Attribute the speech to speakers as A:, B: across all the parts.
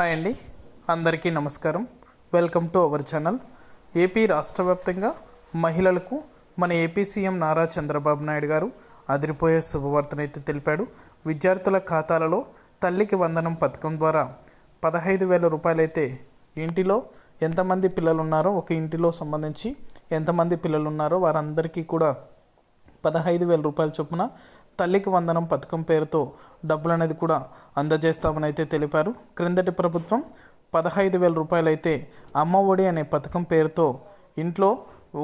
A: Hi అండి, అందరికీ నమస్కారం. Welcome to our channel. AP రాష్ట్ర వ్యాప్తంగా మహిళలకు మన ఏపీ సీఎం నారా చంద్రబాబు నాయుడు గారు అదిరిపోయే శుభవార్తనైతే తెలిపాడు. విద్యార్థుల ఖాతాలలో తల్లికి వందనం పథకం ద్వారా 15,000 రూపాయలైతే ఇంటిలో ఎంతమంది పిల్లలు ఉన్నారో, ఒక ఇంటిలో సంబంధించి ఎంతమంది పిల్లలు ఉన్నారో వారందరికీ కూడా 15,000 రూపాయల చొప్పున తల్లికి వందనం పథకం పేరుతో డబ్బులు అనేది కూడా అందజేస్తామని అయితే తెలిపారు. క్రిందటి ప్రభుత్వం 15,000 రూపాయలు అయితే అమ్మ ఒడి అనే పథకం పేరుతో ఇంట్లో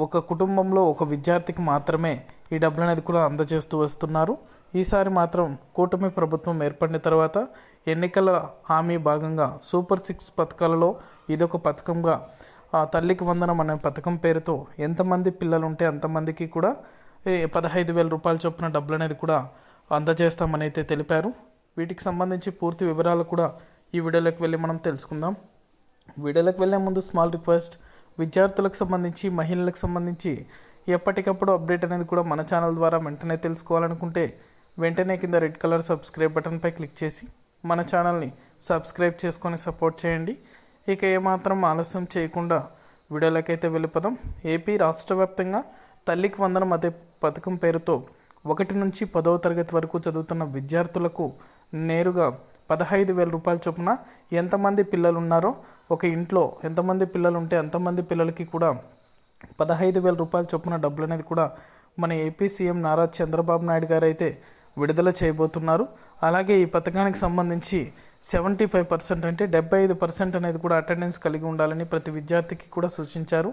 A: ఒక కుటుంబంలో ఒక విద్యార్థికి మాత్రమే ఈ డబ్బులు అనేది కూడా అందజేస్తూ వస్తున్నారు. ఈసారి మాత్రం కూటమి ప్రభుత్వం ఏర్పడిన తర్వాత ఎన్నికల హామీ భాగంగా సూపర్ 6 పథకాలలో ఇదొక పథకంగా తల్లికి వందనం అనే పథకం పేరుతో ఎంతమంది పిల్లలు ఉంటే అంతమందికి కూడా 15,000 రూపాయల చొప్పున డబ్బులు అనేది కూడా అందజేస్తామని అయితే తెలిపారు. వీటికి సంబంధించి పూర్తి వివరాలు కూడా ఈ వీడియోలోకి వెళ్ళి మనం తెలుసుకుందాం. వీడియోలోకి వెళ్ళే ముందు స్మాల్ రిక్వెస్ట్, విద్యార్థులకు సంబంధించి మహిళలకు సంబంధించి ఎప్పటికప్పుడు అప్డేట్ అనేది కూడా మన ఛానల్ ద్వారా వెంటనే తెలుసుకోవాలనుకుంటే వెంటనే కింద రెడ్ కలర్ సబ్స్క్రైబ్ బటన్పై క్లిక్ చేసి మన ఛానల్ని సబ్స్క్రైబ్ చేసుకొని సపోర్ట్ చేయండి. ఇక ఏమాత్రం ఆలస్యం చేయకుండా వీడియోలోకి అయితే వెళ్ళిపోదాం. ఏపీ రాష్ట్ర వ్యాప్తంగా తల్లికి వందనం అదే పథకం పేరుతో 1 నుంచి 10వ తరగతి వరకు చదువుతున్న విద్యార్థులకు నేరుగా 15,000 రూపాయల చొప్పున ఎంతమంది పిల్లలు ఉన్నారో, ఒక ఇంట్లో ఎంతమంది పిల్లలు ఉంటే అంతమంది పిల్లలకి కూడా 15,000 రూపాయల చొప్పున డబ్బులు అనేది కూడా మన ఏపీ సీఎం నారా చంద్రబాబు నాయుడు గారు అయితే విడుదల చేయబోతున్నారు. అలాగే ఈ పథకానికి సంబంధించి 75% అంటే 75% అనేది కూడా అటెండెన్స్ కలిగి ఉండాలని ప్రతి విద్యార్థికి కూడా సూచించారు.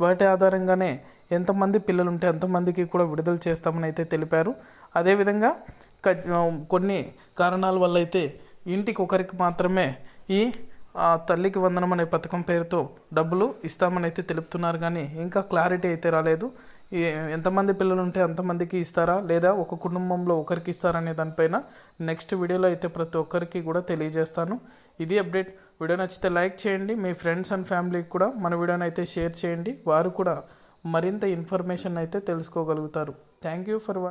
A: వాటి ఆధారంగానే ఎంతమంది పిల్లలు ఉంటే అంతమందికి కూడా విడుదల చేస్తామని అయితే తెలిపారు. అదేవిధంగా కొన్ని కారణాల వల్ల అయితే ఇంటికి ఒకరికి మాత్రమే ఈ తల్లికి వందనం అనే పథకం పేరుతో డబ్బులు ఇస్తామని అయితే తెలుపుతున్నారు. కానీ ఇంకా క్లారిటీ అయితే రాలేదు. ఎంతమంది పిల్లలు ఉంటే అంతమందికి ఇస్తారా లేదా ఒక కుటుంబంలో ఒకరికి ఇస్తారా అనే దానిపైన నెక్స్ట్ వీడియోలో అయితే ప్రతి ఒక్కరికి కూడా తెలియజేస్తాను. ఇది అప్డేట్. వీడియో నచ్చితే లైక్ చేయండి, మీ ఫ్రెండ్స్ అండ్ ఫ్యామిలీకి కూడా మన వీడియోని అయితే షేర్ చేయండి. వారు కూడా మరింత ఇన్ఫర్మేషన్ అయితే తెలుసుకోగలుగుతారు. Thank you for watching.